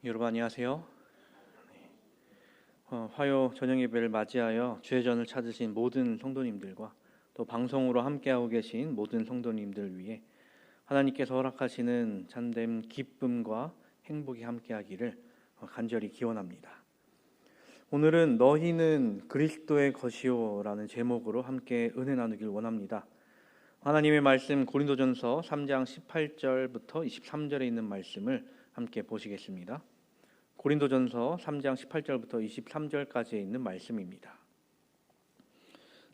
여러분 안녕하세요. 화요 저녁 예배를 맞이하여 주의 전을 찾으신 모든 성도님들과 또 방송으로 함께하고 계신 모든 성도님들 위해 하나님께서 허락하시는 참된 기쁨과 행복이 함께하기를 간절히 기원합니다. 오늘은 너희는 그리스도의 것이요라는 제목으로 함께 은혜 나누길 원합니다. 하나님의 말씀 고린도전서 3장 18절부터 23절에 있는 말씀을 함께 보시겠습니다. 고린도전서 3장 18절부터 23절까지에 있는 말씀입니다.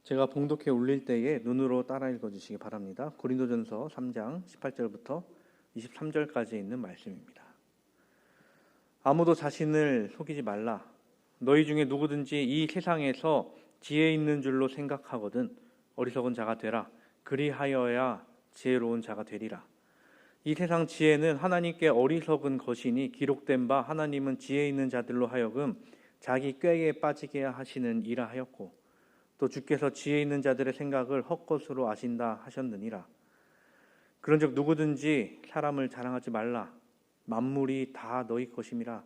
제가 봉독해 올릴 때에 눈으로 따라 읽어주시기 바랍니다. 고린도전서 3장 18절부터 23절까지에 있는 말씀입니다. 아무도 자신을 속이지 말라. 너희 중에 누구든지 이 세상에서 지혜 있는 줄로 생각하거든 어리석은 자가 되라. 그리하여야 지혜로운 자가 되리라. 이 세상 지혜는 하나님께 어리석은 것이니 기록된 바 하나님은 지혜 있는 자들로 하여금 자기 꾀에 빠지게 하시는 이라 하였고 또 주께서 지혜 있는 자들의 생각을 헛것으로 아신다 하셨느니라. 그런즉 누구든지 사람을 자랑하지 말라. 만물이 다 너희 것임이라.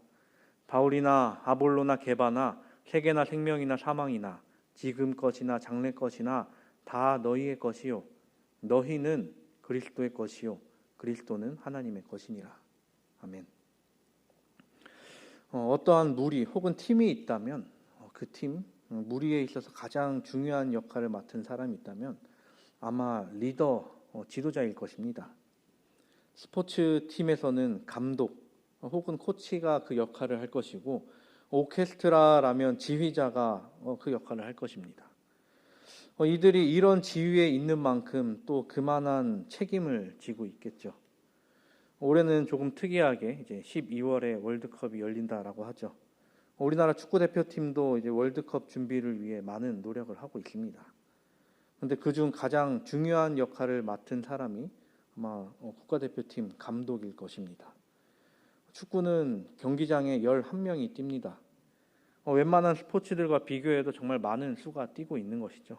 바울이나 아볼로나 게바나 세계나 생명이나 사망이나 지금 것이나 장래 것이나 다 너희의 것이요 너희는 그리스도의 것이요 그리스도는 하나님의 것이니라. 아멘. 어떠한 무리 혹은 팀이 있다면 그 팀, 무리에 있어서 가장 중요한 역할을 맡은 사람이 있다면 아마 리더, 지도자일 것입니다. 스포츠 팀에서는 감독 혹은 코치가 그 역할을 할 것이고 오케스트라라면 지휘자가 그 역할을 할 것입니다. 이들이 이런 지위에 있는 만큼 또 그만한 책임을 지고 있겠죠. 올해는 조금 특이하게 이제 12월에 월드컵이 열린다라고 하죠. 우리나라 축구 대표팀도 이제 월드컵 준비를 위해 많은 노력을 하고 있습니다. 그런데 그중 가장 중요한 역할을 맡은 사람이 아마 국가대표팀 감독일 것입니다. 축구는 경기장에 11명이 뜁니다. 웬만한 스포츠들과 비교해도 정말 많은 수가 뛰고 있는 것이죠.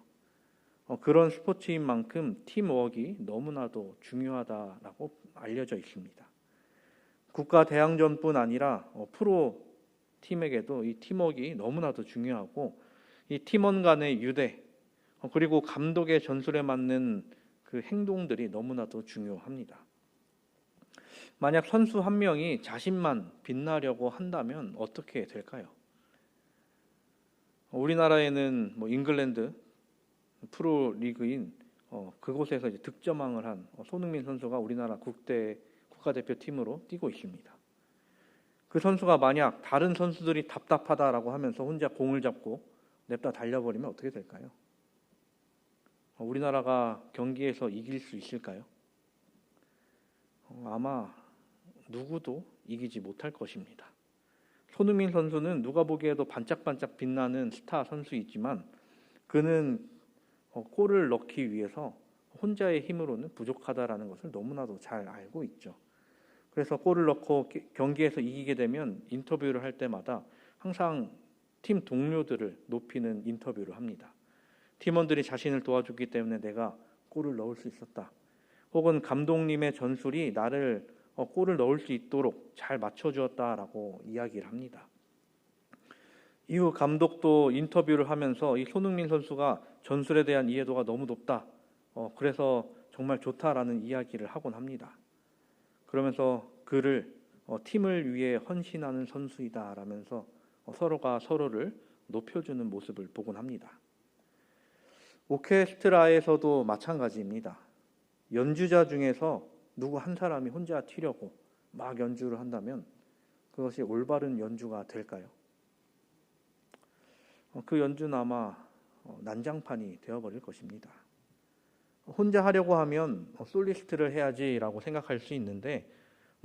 그런 스포츠인 만큼 팀워크가 너무나도 중요하다라고 알려져 있습니다. 국가 대항전뿐 아니라 프로 팀에게도 이 팀워크가 너무나도 중요하고 이 팀원 간의 유대 그리고 감독의 전술에 맞는 그 행동들이 너무나도 중요합니다. 만약 선수 한 명이 자신만 빛나려고 한다면 어떻게 될까요? 우리나라에는 잉글랜드 프로 리그인 그곳에서 이제 득점왕을 한 손흥민 선수가 우리나라 국가대표팀으로 뛰고 있습니다. 그 선수가 만약 다른 선수들이 답답하다라고 하면서 혼자 공을 잡고 냅다 달려버리면 어떻게 될까요? 우리나라가 경기에서 이길 수 있을까요? 아마 누구도 이기지 못할 것입니다. 손흥민 선수는 누가 보기에도 반짝반짝 빛나는 스타 선수이지만 그는 골을 넣기 위해서 혼자의 힘으로는 부족하다라는 것을 너무나도 잘 알고 있죠. 그래서 골을 넣고 경기에서 이기게 되면 인터뷰를 할 때마다 항상 팀 동료들을 높이는 인터뷰를 합니다. 팀원들이 자신을 도와주기 때문에 내가 골을 넣을 수 있었다. 혹은 감독님의 전술이 나를 골을 넣을 수 있도록 잘 맞춰주었다라고 이야기를 합니다. 이후 감독도 인터뷰를 하면서 이 손흥민 선수가 전술에 대한 이해도가 너무 높다. 그래서 정말 좋다라는 이야기를 하곤 합니다. 그러면서 그를 팀을 위해 헌신하는 선수이다라면서 서로가 서로를 높여주는 모습을 보곤 합니다. 오케스트라에서도 마찬가지입니다. 연주자 중에서 누구 한 사람이 혼자 튀려고 막 연주를 한다면 그것이 올바른 연주가 될까요? 그 연주는 아마 난장판이 되어버릴 것입니다. 혼자 하려고 하면 솔리스트를 해야지라고 생각할 수 있는데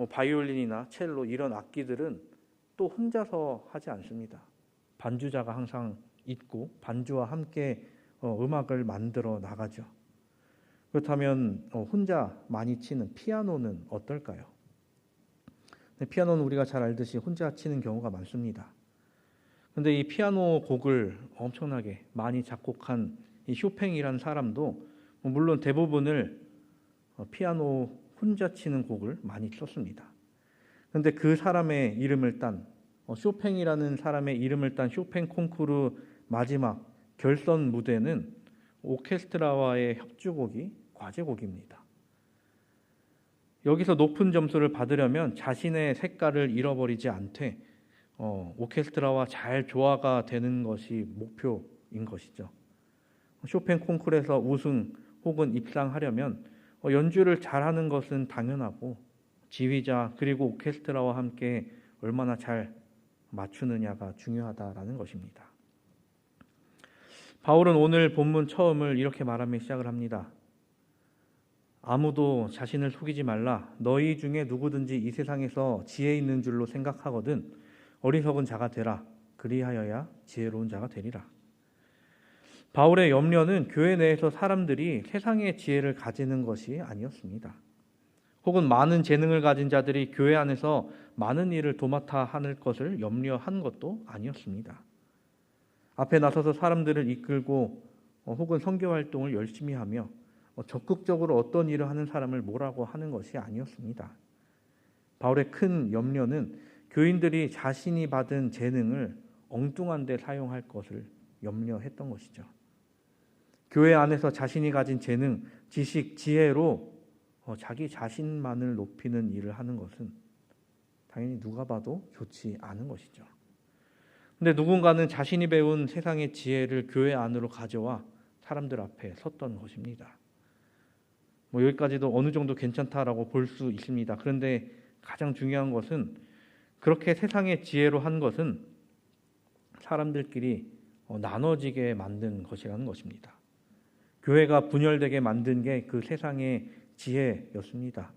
바이올린이나 첼로 이런 악기들은 또 혼자서 하지 않습니다. 반주자가 항상 있고 반주와 함께 음악을 만들어 나가죠. 그렇다면 혼자 많이 치는 피아노는 어떨까요? 피아노는 우리가 잘 알듯이 혼자 치는 경우가 많습니다. 그런데 이 피아노 곡을 엄청나게 많이 작곡한 이 쇼팽이라는 사람도 물론 대부분을 피아노 혼자 치는 곡을 많이 썼습니다. 그런데 그 사람의 이름을 딴 쇼팽이라는 사람의 이름을 딴 쇼팽 콩쿠르 마지막 결선 무대는 오케스트라와의 협주곡이 과제곡입니다. 여기서 높은 점수를 받으려면 자신의 색깔을 잃어버리지 않되 오케스트라와 잘 조화가 되는 것이 목표인 것이죠. 쇼팽 콩쿠르에서 우승 혹은 입상하려면 연주를 잘하는 것은 당연하고 지휘자 그리고 오케스트라와 함께 얼마나 잘 맞추느냐가 중요하다라는 것입니다. 바울은 오늘 본문 처음을 이렇게 말하며 시작을 합니다. 아무도 자신을 속이지 말라. 너희 중에 누구든지 이 세상에서 지혜 있는 줄로 생각하거든 어리석은 자가 되라. 그리하여야 지혜로운 자가 되리라. 바울의 염려는 교회 내에서 사람들이 세상의 지혜를 가지는 것이 아니었습니다. 혹은 많은 재능을 가진 자들이 교회 안에서 많은 일을 도맡아 하는 것을 염려한 것도 아니었습니다. 앞에 나서서 사람들을 이끌고 혹은 선교 활동을 열심히 하며 적극적으로 어떤 일을 하는 사람을 뭐라고 하는 것이 아니었습니다. 바울의 큰 염려는 교인들이 자신이 받은 재능을 엉뚱한 데 사용할 것을 염려했던 것이죠. 교회 안에서 자신이 가진 재능, 지식, 지혜로 자기 자신만을 높이는 일을 하는 것은 당연히 누가 봐도 좋지 않은 것이죠. 근데 누군가는 자신이 배운 세상의 지혜를 교회 안으로 가져와 사람들 앞에 섰던 것입니다. 여기까지도 어느 정도 괜찮다라고 볼 수 있습니다. 그런데 가장 중요한 것은 그렇게 세상의 지혜로 한 것은 사람들끼리 나눠지게 만든 것이라는 것입니다. 교회가 분열되게 만든 게 그 세상의 지혜였습니다.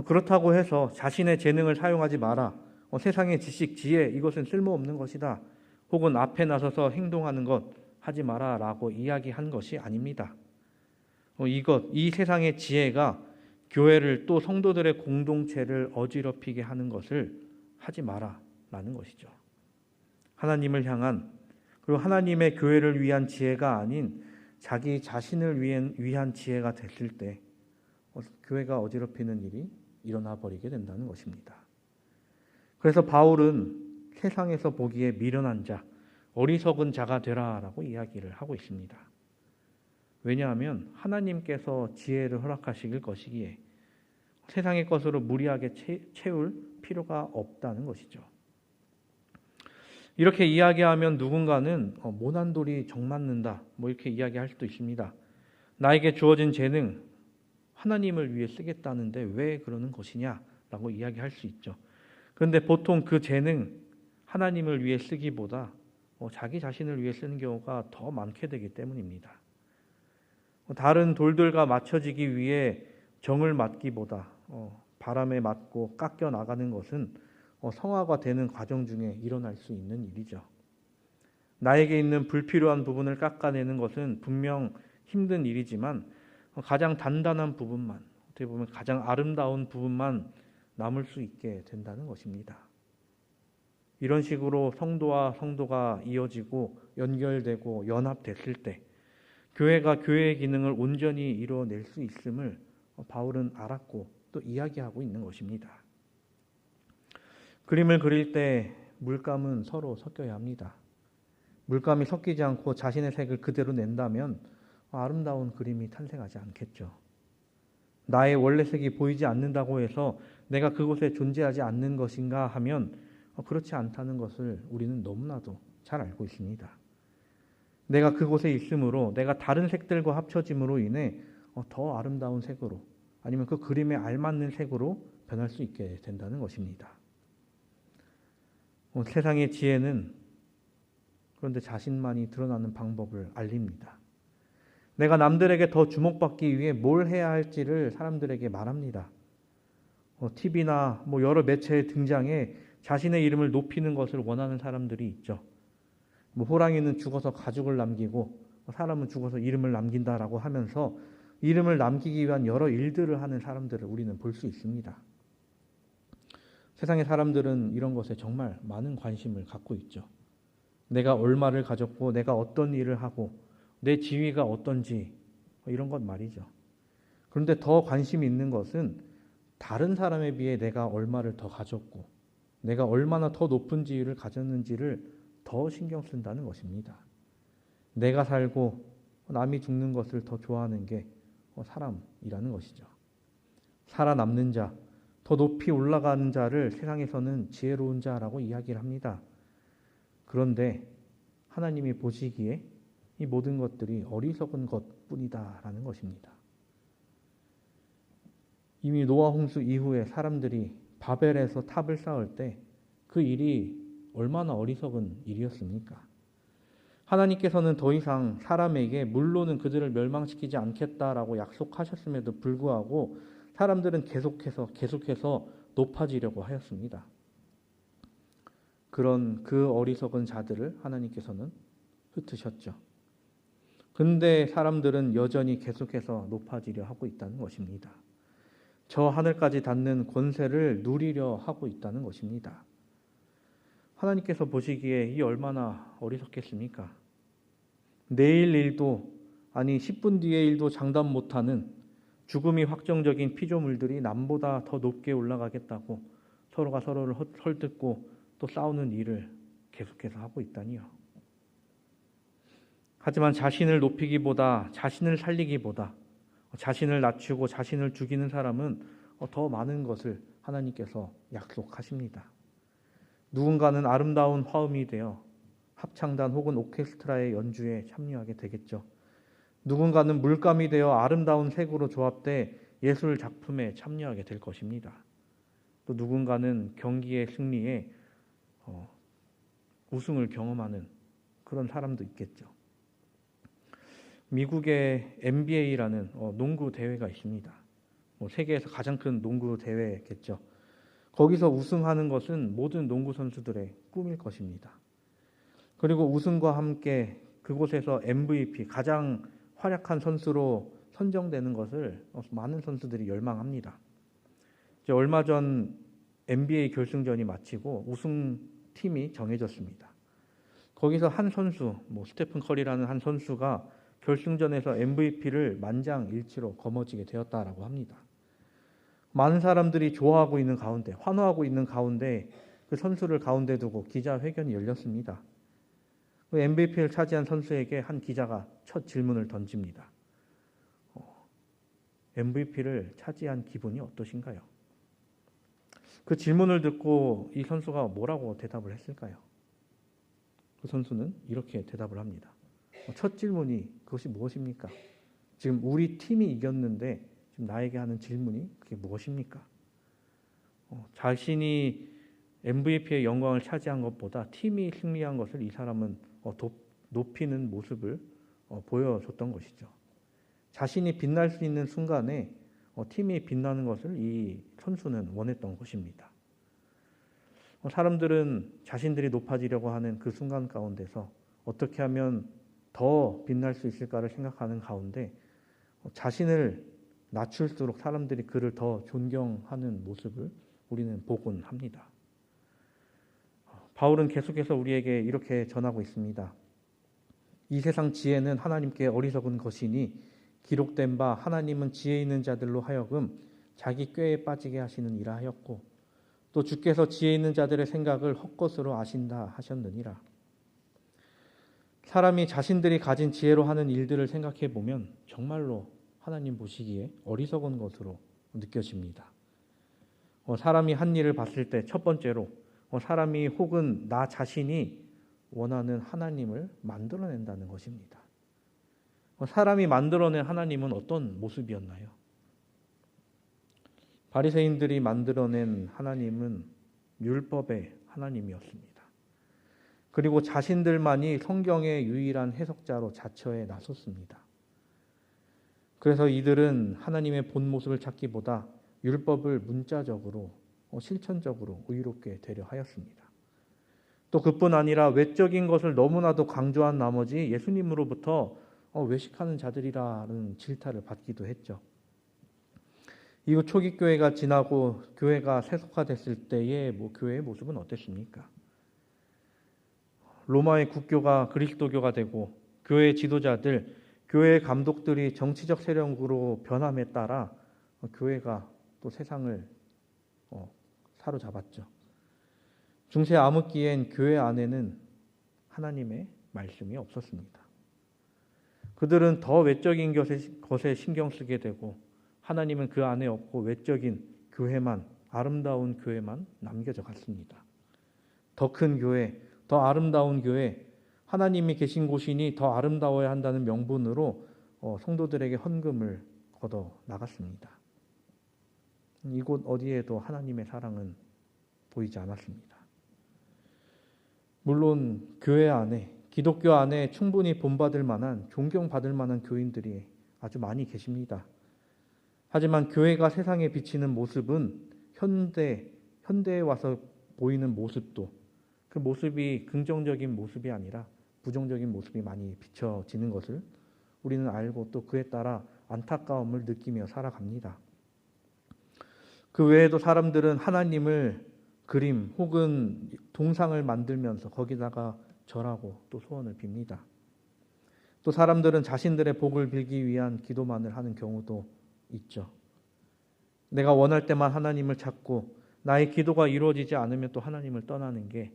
그렇다고 해서 자신의 재능을 사용하지 마라. 세상의 지식, 지혜 이것은 쓸모없는 것이다. 혹은 앞에 나서서 행동하는 것 하지 마라 라고 이야기한 것이 아닙니다. 이 세상의 지혜가 교회를 또 성도들의 공동체를 어지럽히게 하는 것을 하지 마라 라는 것이죠. 하나님을 향한 그리고 하나님의 교회를 위한 지혜가 아닌 자기 자신을 위한 지혜가 됐을 때 교회가 어지럽히는 일이 일어나 버리게 된다는 것입니다. 그래서 바울은 세상에서 보기에 미련한 자, 어리석은 자가 되라라고 이야기를 하고 있습니다. 왜냐하면 하나님께서 지혜를 허락하시길 것이기에 세상의 것으로 무리하게 채울 필요가 없다는 것이죠. 이렇게 이야기하면 누군가는 모난 돌이 정 맞는다 이렇게 이야기할 수도 있습니다. 나에게 주어진 재능 하나님을 위해 쓰겠다는데 왜 그러는 것이냐라고 이야기할 수 있죠. 그런데 보통 그 재능 하나님을 위해 쓰기보다 자기 자신을 위해 쓰는 경우가 더 많게 되기 때문입니다. 다른 돌들과 맞춰지기 위해 정을 맞기보다 바람에 맞고 깎여 나가는 것은 성화가 되는 과정 중에 일어날 수 있는 일이죠. 나에게 있는 불필요한 부분을 깎아내는 것은 분명 힘든 일이지만 가장 단단한 부분만, 어떻게 보면 가장 아름다운 부분만 남을 수 있게 된다는 것입니다. 이런 식으로 성도와 성도가 이어지고 연결되고 연합됐을 때 교회가 교회의 기능을 온전히 이루어낼 수 있음을 바울은 알았고 또 이야기하고 있는 것입니다. 그림을 그릴 때 물감은 서로 섞여야 합니다. 물감이 섞이지 않고 자신의 색을 그대로 낸다면 아름다운 그림이 탄생하지 않겠죠. 나의 원래 색이 보이지 않는다고 해서 내가 그곳에 존재하지 않는 것인가 하면 그렇지 않다는 것을 우리는 너무나도 잘 알고 있습니다. 내가 그곳에 있으므로 내가 다른 색들과 합쳐짐으로 인해 더 아름다운 색으로 아니면 그 그림에 알맞는 색으로 변할 수 있게 된다는 것입니다. 세상의 지혜는 그런데 자신만이 드러나는 방법을 알립니다. 내가 남들에게 더 주목받기 위해 뭘 해야 할지를 사람들에게 말합니다. TV나 여러 매체에 등장해 자신의 이름을 높이는 것을 원하는 사람들이 있죠. 호랑이는 죽어서 가죽을 남기고 사람은 죽어서 이름을 남긴다라고 하면서 이름을 남기기 위한 여러 일들을 하는 사람들을 우리는 볼 수 있습니다. 세상의 사람들은 이런 것에 정말 많은 관심을 갖고 있죠. 내가 얼마를 가졌고 내가 어떤 일을 하고 내 지위가 어떤지 이런 것 말이죠. 그런데 더 관심이 있는 것은 다른 사람에 비해 내가 얼마를 더 가졌고 내가 얼마나 더 높은 지위를 가졌는지를 더 신경 쓴다는 것입니다. 내가 살고 남이 죽는 것을 더 좋아하는 게 사람이라는 것이죠. 살아남는 자, 더 높이 올라가는 자를 세상에서는 지혜로운 자라고 이야기를 합니다. 그런데 하나님이 보시기에 이 모든 것들이 어리석은 것뿐이다라는 것입니다. 이미 노아 홍수 이후에 사람들이 바벨에서 탑을 쌓을 때 그 일이 얼마나 어리석은 일이었습니까? 하나님께서는 더 이상 사람에게 물로는 그들을 멸망시키지 않겠다라고 약속하셨음에도 불구하고 사람들은 계속해서 높아지려고 하였습니다. 그런 그 어리석은 자들을 하나님께서는 흩으셨죠. 근데 사람들은 여전히 계속해서 높아지려 하고 있다는 것입니다. 저 하늘까지 닿는 권세를 누리려 하고 있다는 것입니다. 하나님께서 보시기에 이 얼마나 어리석겠습니까? 내일 일도 아니 10분 뒤의 일도 장담 못하는 죽음이 확정적인 피조물들이 남보다 더 높게 올라가겠다고 서로가 서로를 헐뜯고 또 싸우는 일을 계속해서 하고 있다니요. 하지만 자신을 높이기보다 자신을 살리기보다 자신을 낮추고 자신을 죽이는 사람은 더 많은 것을 하나님께서 약속하십니다. 누군가는 아름다운 화음이 되어 합창단 혹은 오케스트라의 연주에 참여하게 되겠죠. 누군가는 물감이 되어 아름다운 색으로 조합돼 예술 작품에 참여하게 될 것입니다. 또 누군가는 경기의 승리에 우승을 경험하는 그런 사람도 있겠죠. 미국의 NBA라는 농구 대회가 있습니다. 세계에서 가장 큰 농구 대회겠죠. 거기서 우승하는 것은 모든 농구 선수들의 꿈일 것입니다. 그리고 우승과 함께 그곳에서 MVP, 가장 활약한 선수로 선정되는 것을 많은 선수들이 열망합니다. 이제 얼마 전 NBA 결승전이 마치고 우승팀이 정해졌습니다. 거기서 한 선수, 스테픈 커리라는 한 선수가 결승전에서 MVP를 만장일치로 거머쥐게 되었다라고 합니다. 많은 사람들이 좋아하고 있는 가운데, 환호하고 있는 가운데 그 선수를 가운데 두고 기자회견이 열렸습니다. 그 MVP를 차지한 선수에게 한 기자가 첫 질문을 던집니다. MVP를 차지한 기분이 어떠신가요? 그 질문을 듣고 이 선수가 뭐라고 대답을 했을까요? 그 선수는 이렇게 대답을 합니다. 첫 질문이 그것이 무엇입니까? 지금 우리 팀이 이겼는데 지금 나에게 하는 질문이 그게 무엇입니까? 자신이 MVP의 영광을 차지한 것보다 팀이 승리한 것을 이 사람은 높이는 모습을 보여줬던 것이죠. 자신이 빛날 수 있는 순간에 팀이 빛나는 것을 이 선수는 원했던 것입니다. 사람들은 자신들이 높아지려고 하는 그 순간 가운데서 어떻게 하면 더 빛날 수 있을까를 생각하는 가운데 자신을 낮출수록 사람들이 그를 더 존경하는 모습을 우리는 보곤 합니다. 바울은 계속해서 우리에게 이렇게 전하고 있습니다. 이 세상 지혜는 하나님께 어리석은 것이니 기록된 바 하나님은 지혜 있는 자들로 하여금 자기 꾀에 빠지게 하시느니라 하였고 또 주께서 지혜 있는 자들의 생각을 헛것으로 아신다 하셨느니라. 사람이 자신들이 가진 지혜로 하는 일들을 생각해 보면 정말로 하나님 보시기에 어리석은 것으로 느껴집니다. 사람이 한 일을 봤을 때 첫 번째로 사람이 혹은 나 자신이 원하는 하나님을 만들어낸다는 것입니다. 사람이 만들어낸 하나님은 어떤 모습이었나요? 바리새인들이 만들어낸 하나님은 율법의 하나님이었습니다. 그리고 자신들만이 성경의 유일한 해석자로 자처해 나섰습니다. 그래서 이들은 하나님의 본 모습을 찾기보다 율법을 문자적으로 실천적으로 의롭게 되려 하였습니다. 또 그뿐 아니라 외적인 것을 너무나도 강조한 나머지 예수님으로부터 외식하는 자들이라는 질타를 받기도 했죠. 이후 초기 교회가 지나고 교회가 세속화됐을 때의 교회의 모습은 어땠습니까? 로마의 국교가 그리스도교가 되고 교회 지도자들, 교회 감독들이 정치적 세력으로 변함에 따라 교회가 또 세상을 사로잡았죠. 중세 암흑기엔 교회 안에는 하나님의 말씀이 없었습니다. 그들은 더 외적인 것에 신경 쓰게 되고 하나님은 그 안에 없고 외적인 교회만, 아름다운 교회만 남겨져 갔습니다. 더 큰 교회, 더 아름다운 교회, 하나님이 계신 곳이니 더 아름다워야 한다는 명분으로 성도들에게 헌금을 걷어 나갔습니다. 이곳 어디에도 하나님의 사랑은 보이지 않았습니다. 물론 교회 안에, 기독교 안에 충분히 본받을 만한, 존경받을 만한 교인들이 아주 많이 계십니다. 하지만 교회가 세상에 비치는 모습은 현대에 와서 보이는 모습도 그 모습이 긍정적인 모습이 아니라 부정적인 모습이 많이 비춰지는 것을 우리는 알고 또 그에 따라 안타까움을 느끼며 살아갑니다. 그 외에도 사람들은 하나님을 그림 혹은 동상을 만들면서 거기다가 절하고 또 소원을 빕니다. 또 사람들은 자신들의 복을 빌기 위한 기도만을 하는 경우도 있죠. 내가 원할 때만 하나님을 찾고 나의 기도가 이루어지지 않으면 또 하나님을 떠나는 게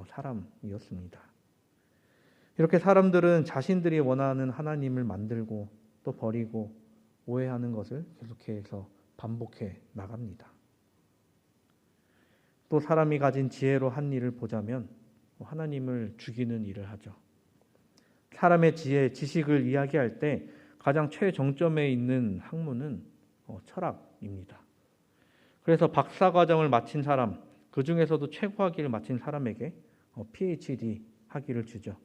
사람이었습니다. 이렇게 사람들은 자신들이 원하는 하나님을 만들고 또 버리고 오해하는 것을 계속해서 반복해 나갑니다. 또 사람이 가진 지혜로 한 일을 보자면 하나님을 죽이는 일을 하죠. 사람의 지혜, 지식을 이야기할 때 가장 최정점에 있는 학문은 철학입니다. 그래서 박사과정을 마친 사람, 그 중에서도 최고학위를 마친 사람에게 PhD 학위를 주죠.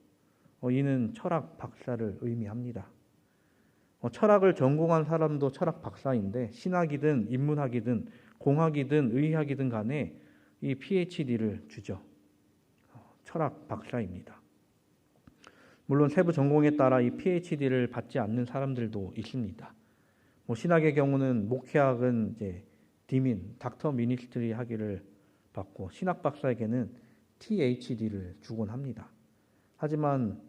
이는 철학 박사를 의미합니다. 철학을 전공한 사람도 철학 박사인데 신학이든 인문학이든 공학이든 의학이든 간에 이 PhD를 주죠. 철학 박사입니다. 물론 세부 전공에 따라 이 PhD를 받지 않는 사람들도 있습니다. 신학의 경우는 목회학은 이제 디민, 닥터 미니스트리 학위를 받고 신학 박사에게는 THD를 주곤 합니다. 하지만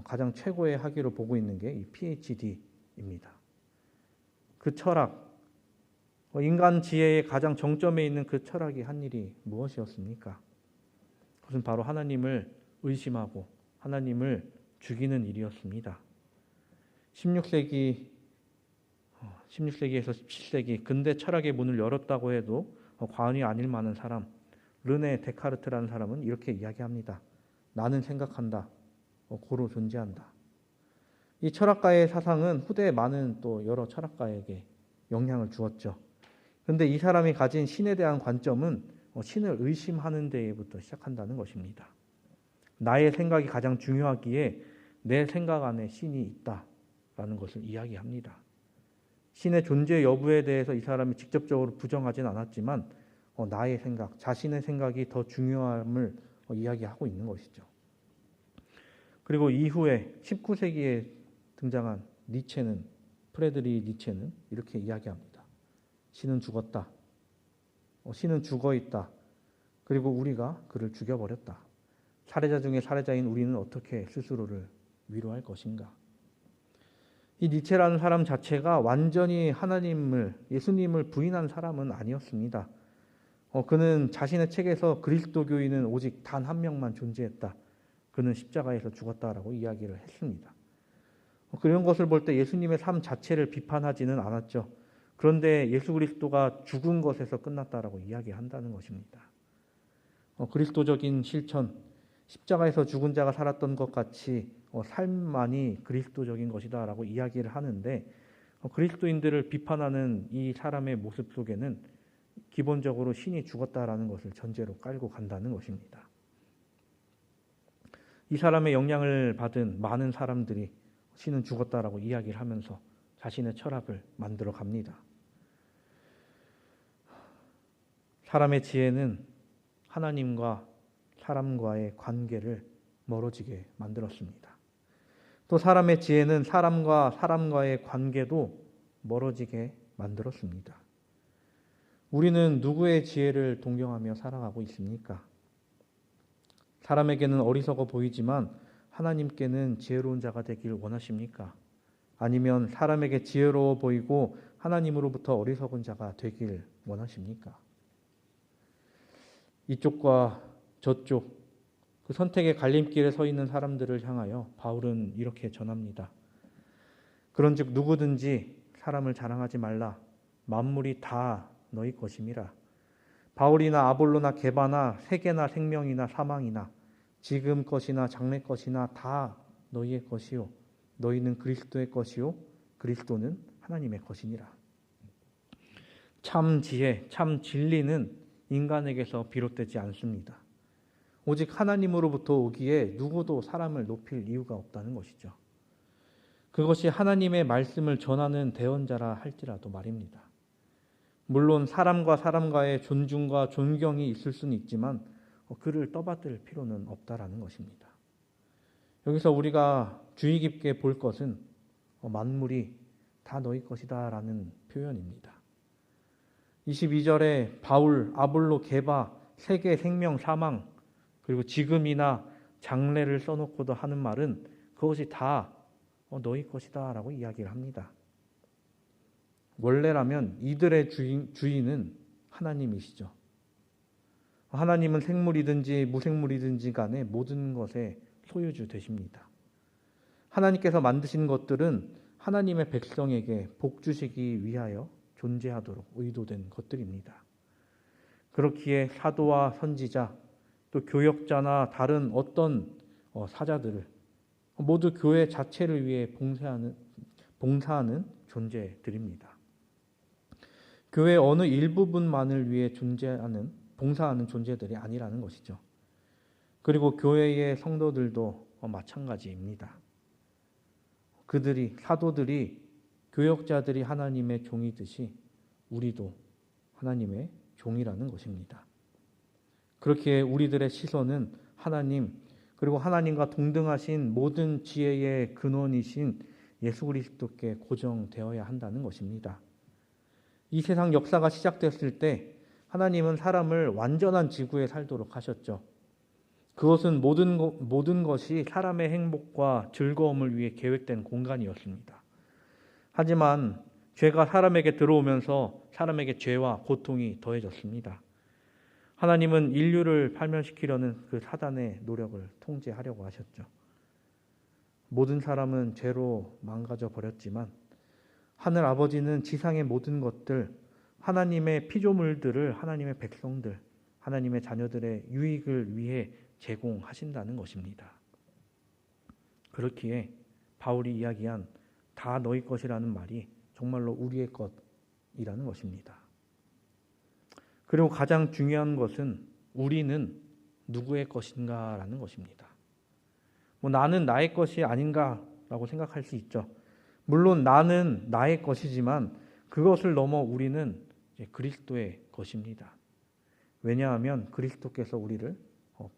가장 최고의 학위로 보고 있는 게 이 PhD입니다. 그 철학, 인간 지혜의 가장 정점에 있는 그 철학이 한 일이 무엇이었습니까? 그것은 바로 하나님을 의심하고 하나님을 죽이는 일이었습니다. 16세기에서 17세기 근대 철학의 문을 열었다고 해도 과언이 아닐 만한 사람, 르네 데카르트라는 사람은 이렇게 이야기합니다. 나는 생각한다. 고로 존재한다. 이 철학가의 사상은 후대에 많은 또 여러 철학가에게 영향을 주었죠. 그런데 이 사람이 가진 신에 대한 관점은 신을 의심하는 데부터 시작한다는 것입니다. 나의 생각이 가장 중요하기에 내 생각 안에 신이 있다라는 것을 이야기합니다. 신의 존재 여부에 대해서 이 사람이 직접적으로 부정하진 않았지만 나의 생각, 자신의 생각이 더 중요함을 이야기하고 있는 것이죠. 그리고 이후에 19세기에 등장한 프레드리히 니체는 이렇게 이야기합니다. 신은 죽었다. 신은 죽어 있다. 그리고 우리가 그를 죽여버렸다. 살해자 중에 살해자인 우리는 어떻게 스스로를 위로할 것인가? 이 니체라는 사람 자체가 완전히 예수님을 부인한 사람은 아니었습니다. 그는 자신의 책에서 그리스도교인은 오직 단 한 명만 존재했다. 그는 십자가에서 죽었다라고 이야기를 했습니다. 그런 것을 볼 때 예수님의 삶 자체를 비판하지는 않았죠. 그런데 예수 그리스도가 죽은 것에서 끝났다라고 이야기한다는 것입니다. 그리스도적인 실천, 십자가에서 죽은 자가 살았던 것 같이 삶만이 그리스도적인 것이다라고 이야기를 하는데 그리스도인들을 비판하는 이 사람의 모습 속에는 기본적으로 신이 죽었다라는 것을 전제로 깔고 간다는 것입니다. 이 사람의 영향을 받은 많은 사람들이 신은 죽었다라고 이야기를 하면서 자신의 철학을 만들어 갑니다. 사람의 지혜는 하나님과 사람과의 관계를 멀어지게 만들었습니다. 또 사람의 지혜는 사람과 사람과의 관계도 멀어지게 만들었습니다. 우리는 누구의 지혜를 동경하며 살아가고 있습니까? 사람에게는 어리석어 보이지만 하나님께는 지혜로운 자가 되길 원하십니까? 아니면 사람에게 지혜로워 보이고 하나님으로부터 어리석은 자가 되길 원하십니까? 이쪽과 저쪽 그 선택의 갈림길에 서 있는 사람들을 향하여 바울은 이렇게 전합니다. 그런즉 누구든지 사람을 자랑하지 말라. 만물이 다 너희 것임이라. 바울이나 아볼로나 게바나 세계나 생명이나 사망이나 지금 것이나 장래 것이나 다 너희의 것이요 너희는 그리스도의 것이요 그리스도는 하나님의 것이니라. 참 지혜, 참 진리는 인간에게서 비롯되지 않습니다. 오직 하나님으로부터 오기에 누구도 사람을 높일 이유가 없다는 것이죠. 그것이 하나님의 말씀을 전하는 대언자라 할지라도 말입니다. 물론 사람과 사람과의 존중과 존경이 있을 수는 있지만 그를 떠받들 필요는 없다라는 것입니다. 여기서 우리가 주의 깊게 볼 것은 만물이 다 너희 것이다 라는 표현입니다. 22절에 바울, 아볼로, 게바, 세계, 생명, 사망 그리고 지금이나 장래를 써놓고도 하는 말은 그것이 다 너희 것이다 라고 이야기를 합니다. 원래라면 이들의 주인은 하나님이시죠. 하나님은 생물이든지 무생물이든지 간에 모든 것의 소유주 되십니다. 하나님께서 만드신 것들은 하나님의 백성에게 복 주시기 위하여 존재하도록 의도된 것들입니다. 그렇기에 사도와 선지자 또 교역자나 다른 어떤 사자들을 모두 교회 자체를 위해 봉사하는 존재들입니다. 교회 어느 일부분만을 위해 봉사하는 존재들이 아니라는 것이죠. 그리고 교회의 성도들도 마찬가지입니다. 사도들이 교역자들이 하나님의 종이듯이 우리도 하나님의 종이라는 것입니다. 그렇기에 우리들의 시선은 하나님 그리고 하나님과 동등하신 모든 지혜의 근원이신 예수 그리스도께 고정되어야 한다는 것입니다. 이 세상 역사가 시작됐을 때 하나님은 사람을 완전한 지구에 살도록 하셨죠. 그것은 모든 것이 사람의 행복과 즐거움을 위해 계획된 공간이었습니다. 하지만 죄가 사람에게 들어오면서 사람에게 죄와 고통이 더해졌습니다. 하나님은 인류를 파멸시키려는 그 사단의 노력을 통제하려고 하셨죠. 모든 사람은 죄로 망가져 버렸지만 하늘 아버지는 지상의 모든 것들, 하나님의 피조물들을 하나님의 백성들, 하나님의 자녀들의 유익을 위해 제공하신다는 것입니다. 그렇기에 바울이 이야기한 다 너희 것이라는 말이 정말로 우리의 것이라는 것입니다. 그리고 가장 중요한 것은 우리는 누구의 것인가라는 것입니다. 나는 나의 것이 아닌가라고 생각할 수 있죠. 물론 나는 나의 것이지만 그것을 넘어 우리는 이제 그리스도의 것입니다. 왜냐하면 그리스도께서 우리를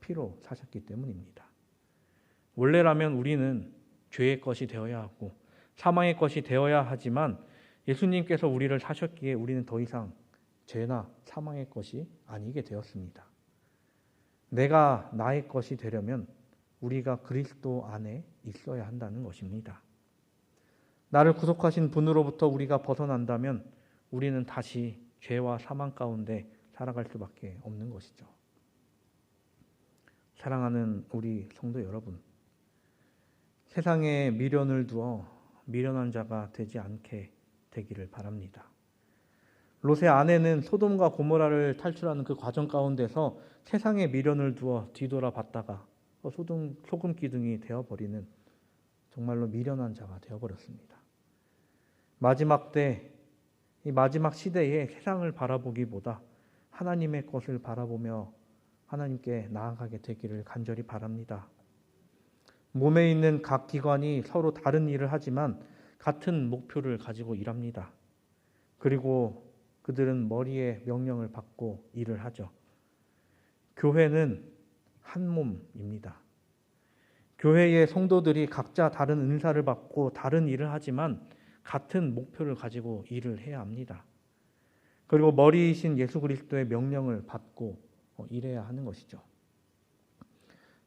피로 사셨기 때문입니다. 원래라면 우리는 죄의 것이 되어야 하고 사망의 것이 되어야 하지만 예수님께서 우리를 사셨기에 우리는 더 이상 죄나 사망의 것이 아니게 되었습니다. 내가 나의 것이 되려면 우리가 그리스도 안에 있어야 한다는 것입니다. 나를 구속하신 분으로부터 우리가 벗어난다면 우리는 다시 죄와 사망 가운데 살아갈 수밖에 없는 것이죠. 사랑하는 우리 성도 여러분, 세상에 미련을 두어 미련한 자가 되지 않게 되기를 바랍니다. 롯의 아내는 소돔과 고모라를 탈출하는 그 과정 가운데서 세상에 미련을 두어 뒤돌아봤다가 소금 기둥이 되어버리는 정말로 미련한 자가 되어버렸습니다. 마지막 때, 이 마지막 시대에 세상을 바라보기보다 하나님의 것을 바라보며 하나님께 나아가게 되기를 간절히 바랍니다. 몸에 있는 각 기관이 서로 다른 일을 하지만 같은 목표를 가지고 일합니다. 그리고 그들은 머리에 명령을 받고 일을 하죠. 교회는 한 몸입니다. 교회의 성도들이 각자 다른 은사를 받고 다른 일을 하지만 같은 목표를 가지고 일을 해야 합니다. 그리고 머리이신 예수 그리스도의 명령을 받고 일해야 하는 것이죠.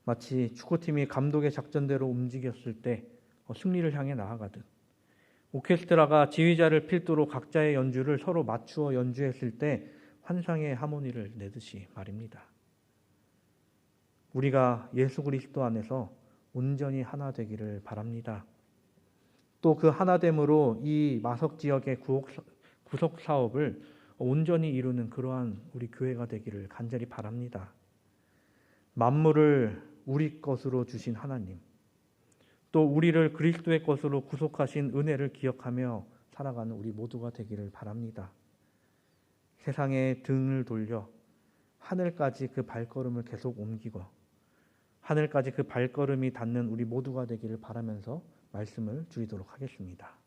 마치 축구팀이 감독의 작전대로 움직였을 때 승리를 향해 나아가듯 오케스트라가 지휘자를 필두로 각자의 연주를 서로 맞추어 연주했을 때 환상의 하모니를 내듯이 말입니다. 우리가 예수 그리스도 안에서 온전히 하나 되기를 바랍니다. 또 그 하나됨으로 이 마석 지역의 구속 사업을 온전히 이루는 그러한 우리 교회가 되기를 간절히 바랍니다. 만물을 우리 것으로 주신 하나님, 또 우리를 그리스도의 것으로 구속하신 은혜를 기억하며 살아가는 우리 모두가 되기를 바랍니다. 세상에 등을 돌려 하늘까지 그 발걸음을 계속 옮기고 하늘까지 그 발걸음이 닿는 우리 모두가 되기를 바라면서 말씀을 드리도록 하겠습니다.